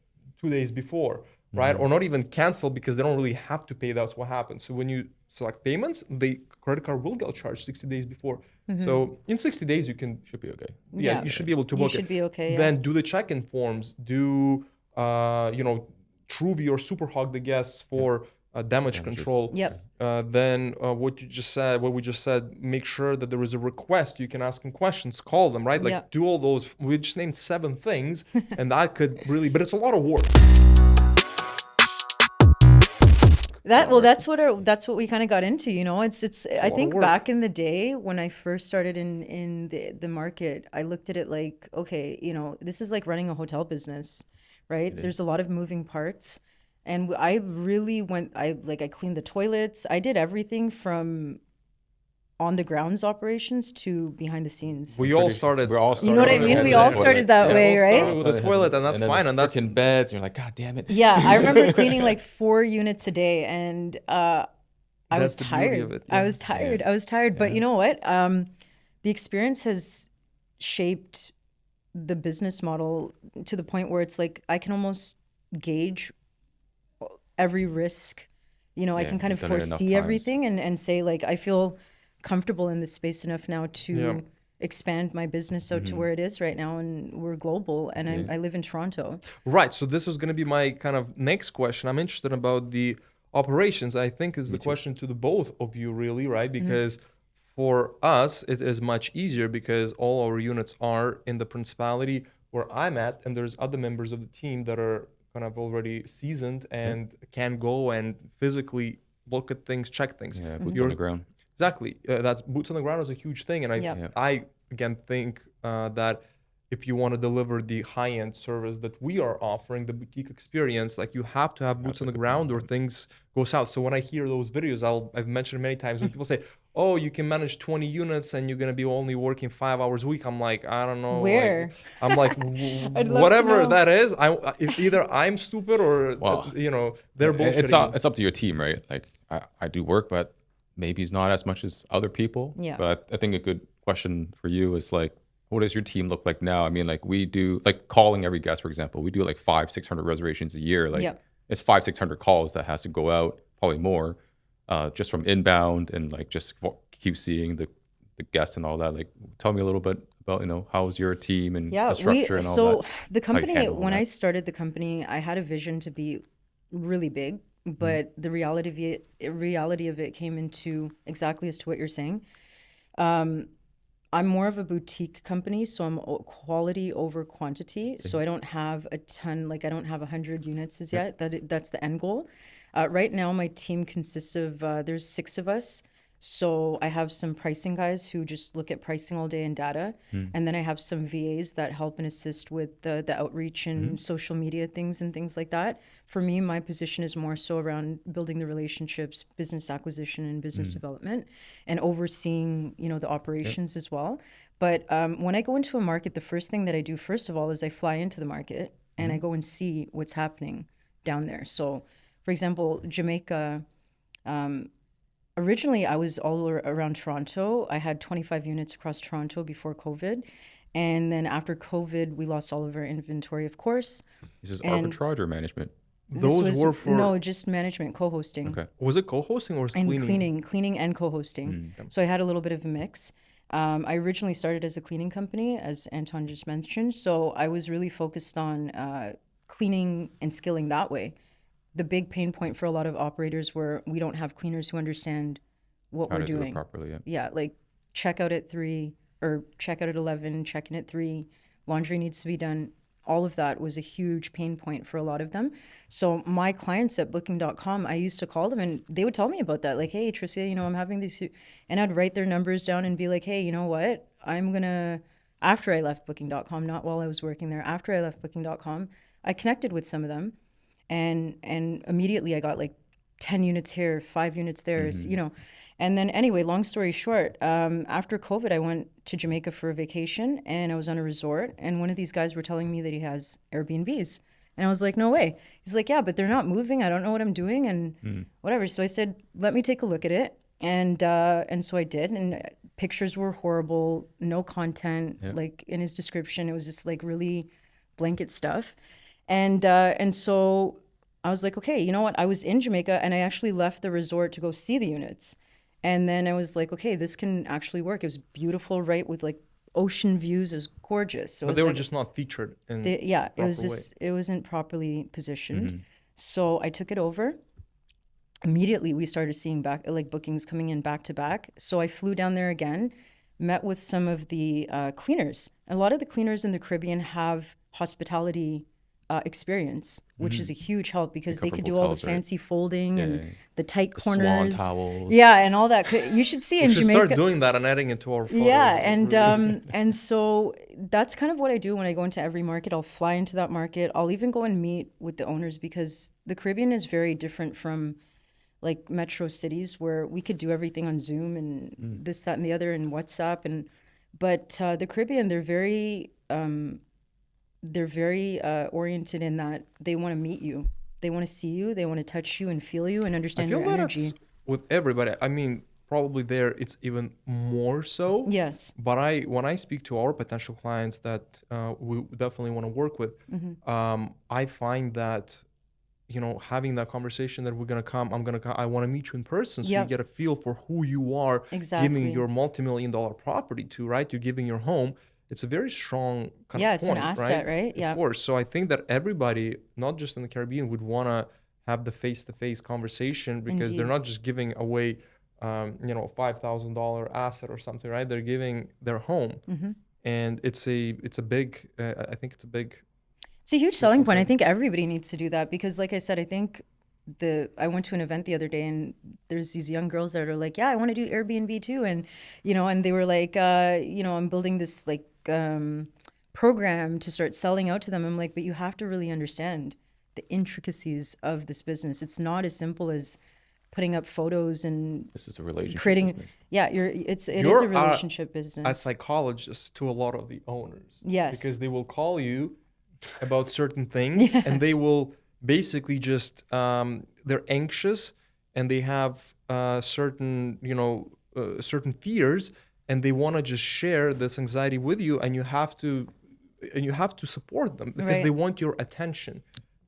2 days before, right? Or not even cancel because they don't really have to pay. That's what happens. So when you select payments, the credit card will get charged 60 days before. So in 60 days, you can, Should be okay. Yeah. you should be able to You book should it. be okay. Yeah. Then do the check-in forms, do, Truvy or Superhog the guests for damage Damages. control. Yep. Then what we just said, make sure that there is a request. You can ask them questions, call them, right? Like Yeah. do all those. We just named 7 things, and that could really, but it's a lot of work. That's what we kind of got into, it's I lot of think work. back in the day when I first started in the market, I looked at it like, okay, this is like running a hotel business, right? There's a lot of moving parts, and I really I cleaned the toilets. I did everything from on the grounds operations to behind the scenes. We all started. We're all You know what I started mean? with We the all toilet. started that Yeah, way, we all right? started with the toilet, and that's then fine, and that's frickin' beds. And you're like, God damn it. Yeah, I remember cleaning like 4 units a day, and I was That's the beauty tired. of it, I yeah. was tired. I was tired. But you know what? The experience has shaped the business model to the point where it's like I can almost gauge every risk. I can kind of you've done it enough foresee times. everything and say like I feel comfortable in this space enough now to Yeah. expand my business out to where it is right now, and we're global, and I live in Toronto. Right. So this is going to be my kind of next question. I'm interested about the operations, I think is the question to the both of you really, right? Because for us, it is much easier because all our units are in the principality where I'm at, and there's other members of the team that are kind of already seasoned and can go and physically look at things, check things. Yeah, boots on the ground. Exactly. That's boots on the ground is a huge thing. And I again think that if you want to deliver the high-end service that we are offering, the boutique experience, like you have to have boots on the ground or things go south. So when I hear those videos, I've mentioned many times when people say, oh, you can manage 20 units and you're going to be only working 5 hours a week. I'm like, I don't know. Where? I'm like, whatever that is, either I'm stupid or, they're bullshitting. It's up to your team, right? Like I do work, but maybe it's not as much as other people. Yeah. But I think a good question for you is like, what does your team look like now? I mean, like we do, like calling every guest, for example, we do like 500-600 reservations a year. Like it's 500-600 calls that has to go out, probably more, just from inbound and like just keep seeing the guests and all that. Like, tell me a little bit about, how's your team and the structure and all that. So the company, when I started the company, I had a vision to be really big, but the reality of it came into exactly as to what you're saying. I'm more of a boutique company, so I'm quality over quantity. So I don't have a ton, like I don't have 100 units as yet. That's the end goal. Right now, my team consists of, there's 6 of us. So I have some pricing guys who just look at pricing all day and data. And then I have some VAs that help and assist with the outreach and social media things and things like that. For me, my position is more so around building the relationships, business acquisition and business development, and overseeing, the operations as well. But when I go into a market, the first thing that I do, first of all, is I fly into the market and I go and see what's happening down there. So, for example, Jamaica, originally, I was all around Toronto. I had 25 units across Toronto before COVID. And then after COVID, we lost all of our inventory, of course. This is arbitrage or management? No, just management, co-hosting. Okay. Was it co-hosting or was it cleaning? Cleaning and co-hosting. So I had a little bit of a mix. I originally started as a cleaning company, as Anton just mentioned. So I was really focused on cleaning and skilling that way. The big pain point for a lot of operators where we don't have cleaners who understand what we're doing. Do it properly, like check out at 3 or check out at 11, check in at 3, laundry needs to be done. All of that was a huge pain point for a lot of them. So my clients at booking.com, I used to call them and they would tell me about that. Like, hey, Tricia, I'm having these, and I'd write their numbers down and be like, hey, you know what? After I left booking.com, not while I was working there, after I left booking.com, I connected with some of them. And immediately I got like 10 units here, 5 units there, And then anyway, long story short, after COVID, I went to Jamaica for a vacation and I was on a resort. And one of these guys were telling me that he has Airbnbs. And I was like, no way. He's like, yeah, but they're not moving. I don't know what I'm doing and whatever. So I said, let me take a look at it. And so I did. And pictures were horrible, no content. Like in his description, it was just like really blanket stuff. And so I was like, okay, you know what? I was in Jamaica and I actually left the resort to go see the units. And then I was like, okay, this can actually work. It was beautiful, right? With like ocean views. It was gorgeous. So but they were just not featured in it was just, it wasn't properly positioned. So I took it over. Immediately we started seeing bookings coming in back to back. So I flew down there again, met with some of the cleaners. A lot of the cleaners in the Caribbean have hospitality experience, which is a huge help because they could do all the fancy folding and the tight corners, swan towels, and all that. You should see in Jamaica. We should start doing that and adding it to our photos. And so that's kind of what I do when I go into every market. I'll fly into that market. I'll even go and meet with the owners because the Caribbean is very different from like metro cities where we could do everything on Zoom and this, that, and the other, and WhatsApp. But the Caribbean, they're very oriented in that they want to meet you. They want to see you. They want to touch you and feel you and understand your energy. It's with everybody. I mean, probably there it's even more so. Yes. But when I speak to our potential clients that we definitely want to work with, I find that, having that conversation that I want to meet you in person so you get a feel for who you are, giving your multi-million-dollar property to, right? You're giving your home. It's a very strong kind of point, it's an asset, right? Yeah. Of course. So I think that everybody, not just in the Caribbean, would want to have the face-to-face conversation, because they're Indeed. not just giving away, a $5,000 asset or something, right? They're giving their home, and it's a big. I think it's a big. It's a huge selling point. I thing. think everybody needs to do that because, like I said, I think I went to an event the other day and there's these young girls that are like, yeah, I want to do Airbnb too. And, and they were like, I'm building this like program to start selling out to them. I'm like, but you have to really understand the intricacies of this business. It's not as simple as putting up photos and This is a relationship creating. business. Yeah, it is You're a relationship business. A psychologist to a lot of the owners. Yes. Because they will call you about certain things, and they will basically just they're anxious, and they have certain certain fears, and they want to just share this anxiety with you, and you have to support them because Right. they want your attention,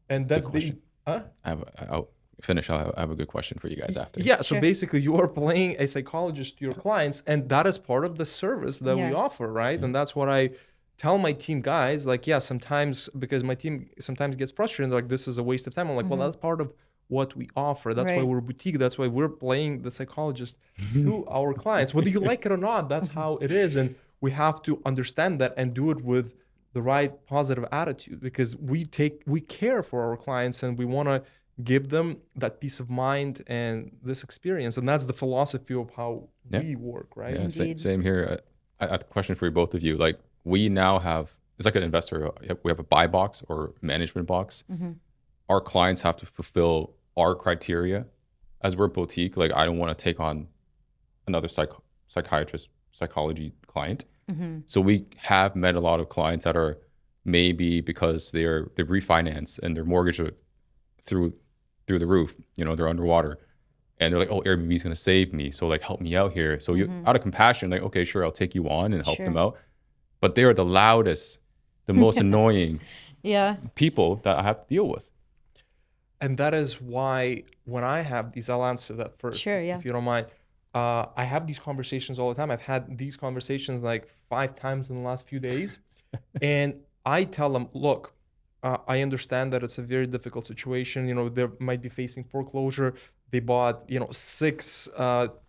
and that's question. Huh? I'll finish. I have a good question for you guys after. Yeah, so Sure. basically you are playing a psychologist to your clients, and that is part of the service that we Yes. offer, right? And that's what I tell my team guys, like, yeah, sometimes, because my team sometimes gets frustrated, they're like, this is a waste of time. I'm like, well, that's part of what we offer. That's why Right. we're a boutique. That's why we're playing the psychologist to our clients. Whether you like it or not, that's how it is. And we have to understand that and do it with the right positive attitude, because we care for our clients, and we want to give them that peace of mind and this experience. And that's the philosophy of how Yeah. we work, right? Yeah, Indeed. same here. I have a question for you, both of you. Like, we now have, it's like an investor. We have a buy box or management box. Our clients have to fulfill our criteria. As we're a boutique, like, I don't want to take on another psychiatrist, psychology client. So we have met a lot of clients that are maybe because they refinance and their mortgage are through the roof, they're underwater, and they're like, oh, Airbnb is going to save me, so like help me out here. So you, out of compassion, like, okay, sure, I'll take you on and help them out. But they're the loudest, the most annoying Yeah. people that I have to deal with. And that is why when I have these, I'll answer that first, Sure, yeah. if you don't mind. I have these conversations all the time. I've had these conversations like 5 times in the last few days. And I tell them, look, I understand that it's a very difficult situation. They might be facing foreclosure. They bought, 6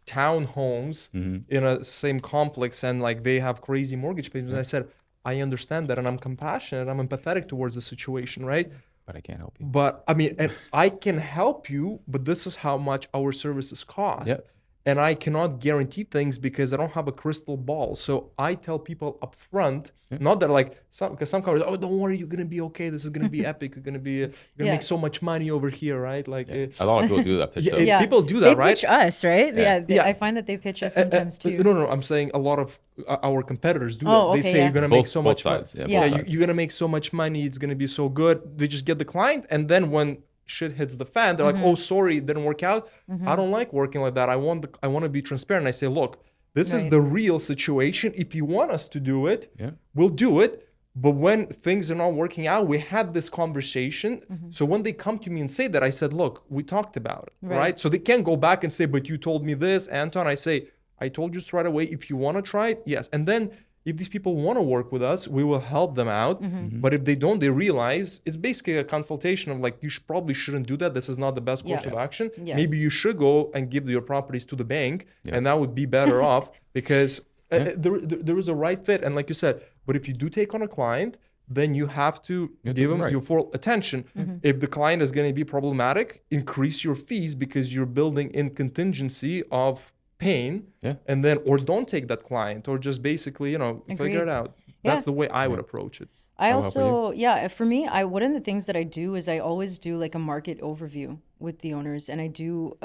townhomes in a same complex, and like they have crazy mortgage payments. And I said, I understand that, and I'm compassionate. I'm empathetic towards the situation, right? But I can't help you. But I mean, and I can help you, but this is how much our services cost. Yep. And I cannot guarantee things because I don't have a crystal ball. So I tell people up front, not that like because some companies, oh, don't worry, you're gonna be okay. This is gonna be epic. You're gonna make so much money over here, right? Like A lot of people do that pitch. Yeah, people do that, They right? pitch us, right? Yeah. I find that they pitch us sometimes too. No, I'm saying a lot of our competitors do Oh, that. They okay, say yeah. you're gonna make so Both much sides. money. Yeah, both Yeah. sides. You're gonna make so much money. It's gonna be so good. They just get the client, and then when shit hits the fan, they're like, oh, sorry, it didn't work out. I don't like working like that. I want to be transparent. I say, look, this is Right. the real situation. If you want us to do it, Yeah. we'll do it. But when things are not working out, we had this conversation. So when they come to me and say that, I said, look, we talked about it, right? So they can't go back and say, but you told me this, Anton. I say, I told you right away. If you want to try it, yes. And then if these people want to work with us, we will help them out. But if they don't, they realize it's basically a consultation of like, you probably shouldn't do that. This is not the best course of action. Yes. Maybe you should go and give your properties to the bank, and that would be better off, because there is a right fit. And like you said, but if you do take on a client, then you have to give them your full attention. If the client is going to be problematic, increase your fees, because you're building in contingency of pain, and then, or don't take that client, or just basically, figure it out. That's the way I would approach it. I also, for me, one of the things that I do is I always do like a market overview with the owners, and I do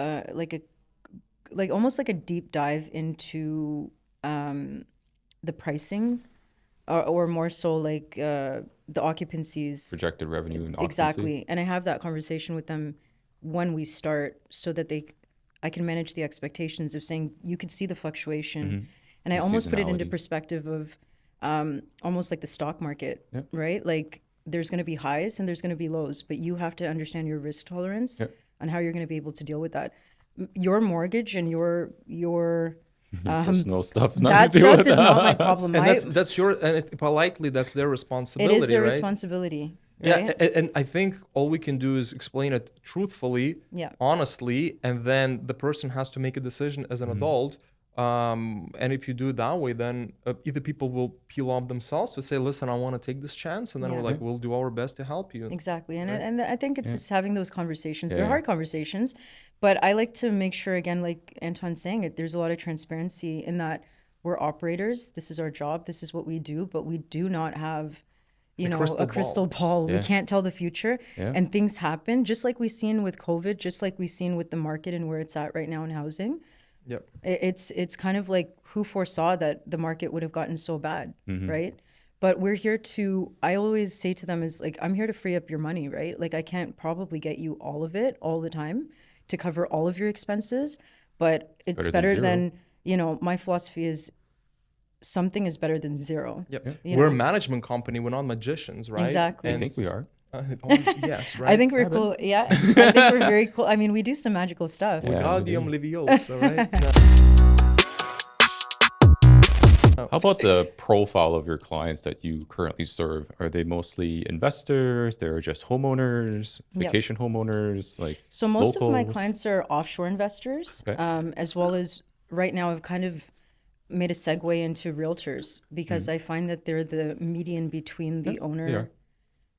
almost like a deep dive into the pricing, or more so like the occupancies. Projected revenue and occupancy. Exactly. And I have that conversation with them when we start, so that I can manage the expectations of saying, you could see the fluctuation. And I almost put it into seasonality. perspective of almost like the stock market, right? Like there's going to be highs and there's going to be lows, but you have to understand your risk tolerance and how you're going to be able to deal with that. Your mortgage and your personal stuff. that stuff is not my problem. And that's your, and politely, that's their responsibility, It is their right? responsibility. right? and I think all we can do is explain it truthfully, Yeah. honestly, and then the person has to make a decision as an adult. And if you do it that way, then either people will peel off themselves to say, listen, I want to take this chance. And then we're Yeah. like, we'll do our best to help you. Exactly. And I think it's just having those conversations. They're Yeah. hard conversations, but I like to make sure, again, like Anton's saying it, there's a lot of transparency in that we're operators. This is our job. This is what we do, but we do not have, you know, crystal a crystal ball. We Yeah. can't tell the future, Yeah. and things happen just like we seen with COVID, just like we seen with the market and where it's at right now in housing. Yep. It's kind of like, who foresaw that the market would have gotten so bad, Mm-hmm. right? But we're here to, I always say to them is like, I'm here to free up your money, right? Like I can't probably get you all of it all the time to cover all of your expenses, but it's better better than than, you know, my philosophy is something is better than zero. Yep. You We're a know? management company. We're not magicians, right? Exactly. I think we are. Yes, right. I think we're cool. Yeah. I think we're very cool. I mean, we do some magical stuff. Yeah. Wingardium we Leviosa, right? How about the profile of your clients that you currently serve? Are they mostly investors? They're just homeowners, Yep. vacation homeowners, like So most of my locals? clients are offshore investors, Okay. as well as right now I've kind of made a segue into realtors because I find that they're the median between the they owner are.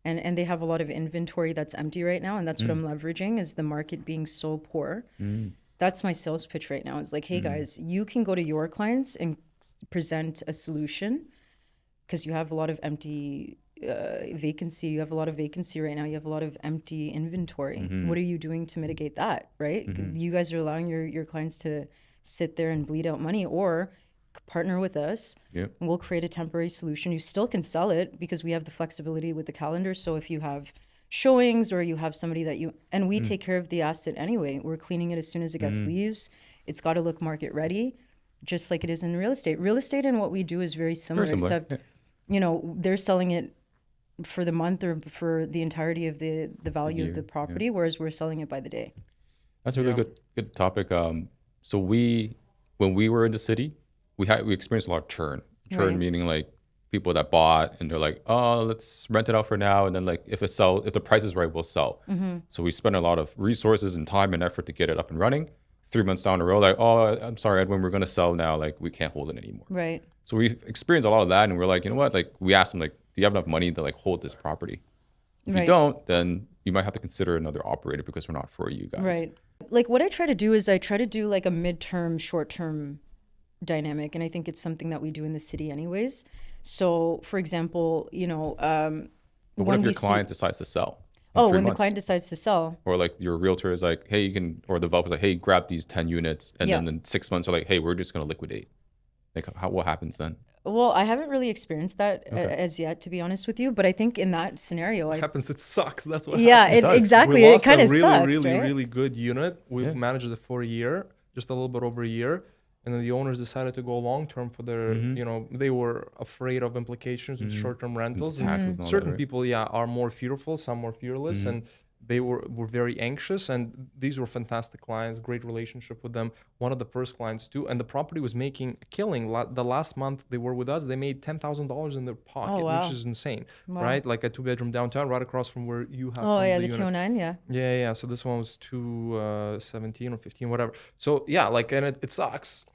and they have a lot of inventory that's empty right now, and that's what I'm leveraging is the market being so poor. That's my sales pitch right now. It's like, hey guys, you can go to your clients and present a solution because you have a lot of empty vacancy. You have a lot of vacancy right now. You have a lot of empty inventory. What are you doing to mitigate that, right? You guys are allowing your clients to sit there and bleed out money, or partner with us. Yep. And we'll create a temporary solution. You still can sell it because we have the flexibility with the calendar. So if you have showings or you have somebody that you, and we take care of the asset anyway. We're cleaning it as soon as the guest leaves. It's got to look market ready, just like it is in real estate. Real estate and what we do is very similar, Very similar, except, you know, they're selling it for the month or for the entirety of the value of the property, whereas we're selling it by the day. That's a really good topic. So when we were in the city, we experienced a lot of churn. Churn Right. meaning like people that bought and they're like, oh, let's rent it out for now, and then like if the price is right, we'll sell. So we spent a lot of resources and time and effort to get it up and running. 3 months down the road, like, oh, I'm sorry, Edwin, we're gonna sell now. Like we can't hold it anymore. Right. So we've experienced a lot of that, and we're like, you know what? Like we asked them, like, do you have enough money to like hold this property? If you Right. don't, then you might have to consider another operator because we're not for you guys. Right. Like what I try to do is I try to do like a midterm, short-term dynamic. And I think it's something that we do in the city anyways. So for example, you know, But what when if your we see- client decides to sell? in oh, 3 when the months? client decides to sell. Or like your realtor is like, hey, you can, or the developer's like, hey, grab these 10 units. And then Yeah. in 6 months are like, hey, we're just going to liquidate. Like what happens then? Well, I haven't really experienced that as yet, to be honest with you. But I think in that scenario, What happens? It sucks. That's what yeah, happens. does. exactly. We It lost kind a of really, sucks, really, right? really good unit. We Yeah. managed it for a year, just a little bit over a year. And then the owners decided to go long term for their, you know, they were afraid of implications with short term rentals. And Taxes and all that, certain right? people, yeah, are more fearful, some more fearless. And they were very anxious. And these were fantastic clients, great relationship with them. One of the first clients too. And the property was making a killing. The last month they were with us, they made $10,000 in their pocket, wow. which is insane, Wow. right? Like a 2-bedroom downtown, right across from where you have Oh some yeah, of the units. 209, yeah. Yeah. So this one was 217 or 15, whatever. So yeah, like, and it sucks.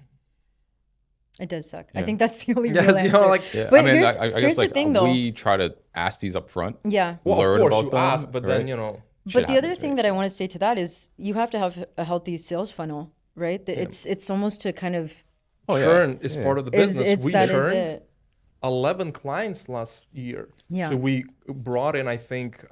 It does suck. I Yeah. think that's the only Yes, real you answer. know, like, Yeah. But I mean, here's- I here's guess the like thing, though. we try to ask these up front. Yeah. well, learn of course about you them, ask, but then right? you know, Shit But the other happens, thing right? that I want to say to that is you have to have a healthy sales funnel, right? It's almost to kind of Oh, yeah. churn is Yeah. part of the is business. it's We that is churned it. 11 clients last year. Yeah. So we brought in, I think,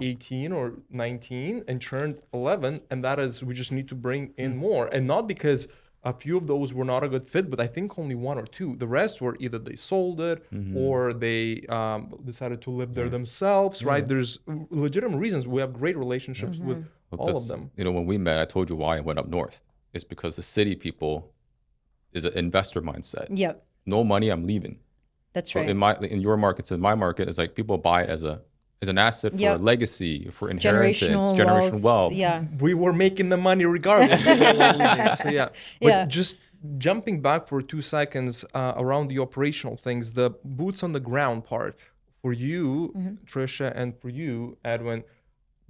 18 or 19 and churned 11. And that is, we just need to bring in more. And not because a few of those were not a good fit, but I think only one or two. The rest were either they sold it or they decided to live there themselves, right? There's legitimate reasons. We have great relationships with But all of that's- them. You know, when we met, I told you why I went up north. It's because the city people is an investor mindset. Yep, No money, I'm leaving. that's So right. in your markets, in my market, it's like people buy it as an asset for Yep. legacy, for inheritance, Generational generational wealth. Yeah. We were making the money regardless. So yeah. But Yeah. just jumping back for 2 seconds around the operational things, the boots on the ground part. for you, Tricia, and for you, Edwin,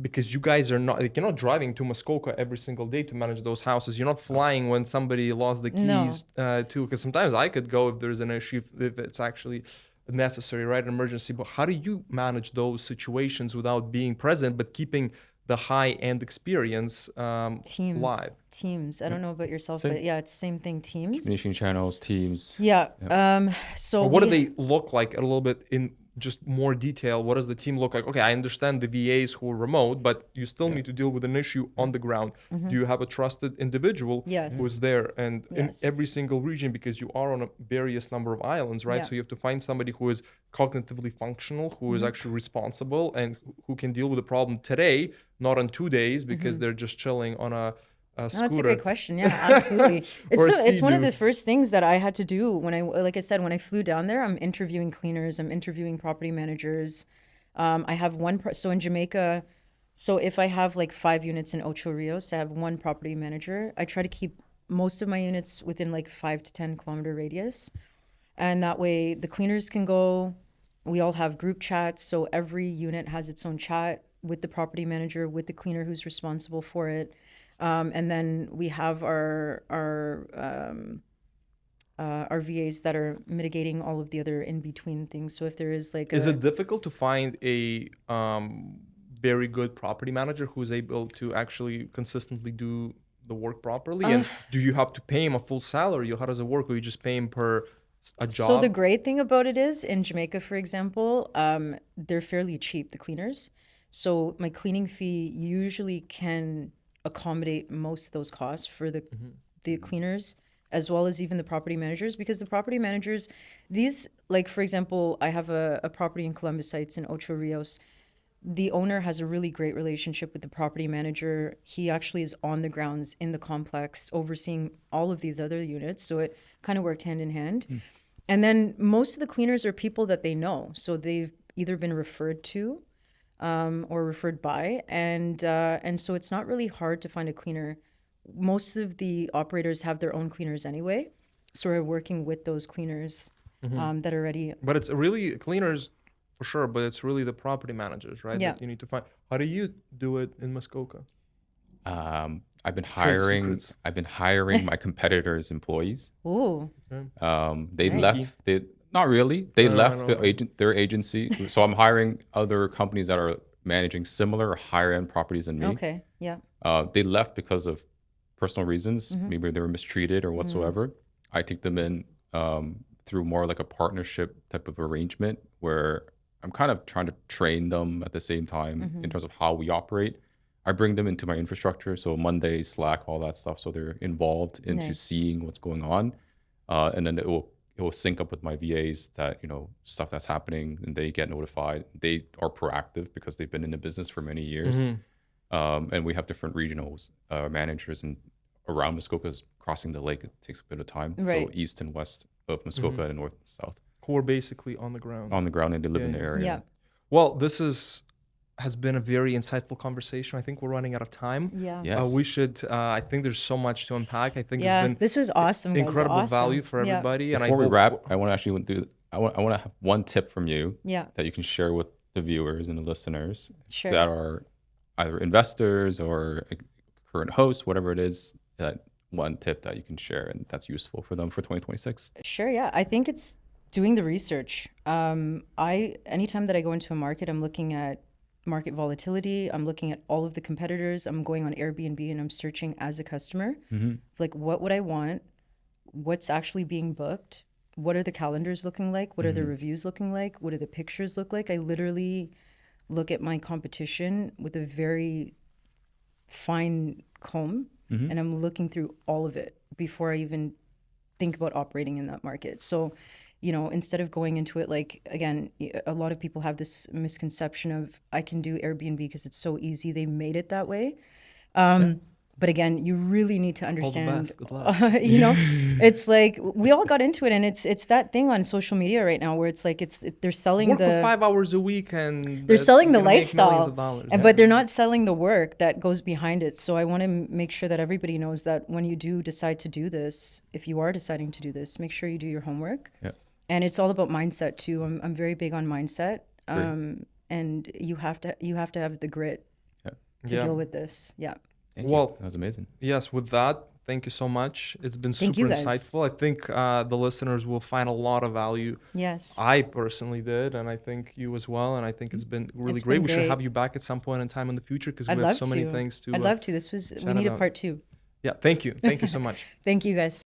because you guys are not, like, you're not driving to Muskoka every single day to manage those houses. You're not flying when somebody lost the keys because sometimes I could go if there's an issue, if it's actually necessary, right? An emergency. But how do you manage those situations without being present, but keeping the high-end experience Teams. live? Teams. I don't know about yourself, Same. but yeah, it's the same thing. Teams. Communication channels, teams. Yeah. So But what do we- they look like a little bit in just more detail? What does the team look like? Okay, I understand the VAs who are remote, but you still need to deal with an issue on the ground. Do you have a trusted individual Yes. who's there? And Yes. in every single region, because you are on a various number of islands, right? Yeah. So you have to find somebody who is cognitively functional, who is actually responsible, and who can deal with the problem today, not on 2 days, because they're just chilling on a No, scooter. that's a great question. Yeah, absolutely. Or a It's one of Sea-Doo. the first things that I had to do when like I said, when I flew down there, I'm interviewing cleaners, I'm interviewing property managers. I have so in Jamaica, so if I have like 5 units in Ocho Rios, I have one property manager. I try to keep most of my units within like 5 to 10 kilometer radius. And that way the cleaners can go, we all have group chats. So every unit has its own chat with the property manager, with the cleaner who's responsible for it. And then we have our VAs that are mitigating all of the other in between things. So if there is like, Is it difficult to find a very good property manager who's able to actually consistently do the work properly? And do you have to pay him a full salary, or how does it work? Or you just pay him per a job? So the great thing about it is in Jamaica, for example, they're fairly cheap, the cleaners. So my cleaning fee usually can accommodate most of those costs for the cleaners, as well as even the property managers, because the property managers, these, like, for example, I have a property in Columbus Heights in Ocho Rios. The owner has a really great relationship with the property manager. He actually is on the grounds in the complex overseeing all of these other units. So it kind of worked hand in hand. And then most of the cleaners are people that they know. So they've either been referred to or referred by. And so it's not really hard to find a cleaner. Most of the operators have their own cleaners anyway. So we're working with those cleaners that are already. But it's really cleaners for sure, but it's really the property managers, right? Yeah. That you need to find. How do you do it in Muskoka? I've been secrets. hiring my competitors' employees. Ooh. They Nice. left. They not really. They I left know. their agency. So I'm hiring other companies that are managing similar higher end properties than me. Okay. Yeah. They left because of personal reasons. Maybe they were mistreated or whatsoever. I take them in through more like a partnership type of arrangement where I'm kind of trying to train them at the same time in terms of how we operate. I bring them into my infrastructure, so Monday, Slack, all that stuff, so they're involved into Nice. seeing what's going on, and then it will sync up with my VAs that stuff that's happening, and they get notified. They are proactive because they've been in the business for many years, and we have different regionals managers, and around Muskoka is crossing the lake. It takes a bit of time, Right. so east and west of Muskoka and north and south Who are basically on the ground. on the ground, and they live in the area. Yeah. Well, this has been a very insightful conversation. I think we're running out of time. Yeah. Yes. We should. I think there's so much to unpack. I think Yeah. it's been This was awesome. Guys. incredible Awesome. value for Yeah. everybody. And Before I we hope, wrap, I want to actually do. I want to have one tip from you Yeah. that you can share with the viewers and the listeners Sure. that are either investors or current hosts, whatever it is. That one tip that you can share and that's useful for them for 2026. Sure. Yeah. I think it's doing the research. Anytime that I go into a market, I'm looking at market volatility. I'm looking at all of the competitors. I'm going on Airbnb and I'm searching as a customer, like what would I want? What's actually being booked? What are the calendars looking like? What are the reviews looking like? What do the pictures look like? I literally look at my competition with a very fine comb and I'm looking through all of it before I even think about operating in that market. So, instead of going into it, like, again, a lot of people have this misconception of I can do Airbnb because it's so easy. They made it that way. But again, you really need to understand, best. Good luck. It's like we all got into it, and it's that thing on social media right now where it's like they're selling work for 5 hours a week and they're selling the gonna make millions lifestyle, of dollars. but they're not selling the work that goes behind it. So I want to make sure that everybody knows that when you do decide to do this, if you are deciding to do this, make sure you do your homework. Yeah. And it's all about mindset too. I'm very big on mindset. and you have to have the grit Yeah. to Yeah. deal with this. Yeah. Thank Well, you. That was amazing. Yes, with that, thank you so much. It's been Thank super you, guys. insightful. I think the listeners will find a lot of value. Yes. I personally did, and I think you as well. And I think it's been really It's great. been We should great. have you back at some point in time in the future because I'd we have love so many to. things to. I'd love to. We chat need a about. part 2. Yeah, thank you. Thank you so much. Thank you, guys.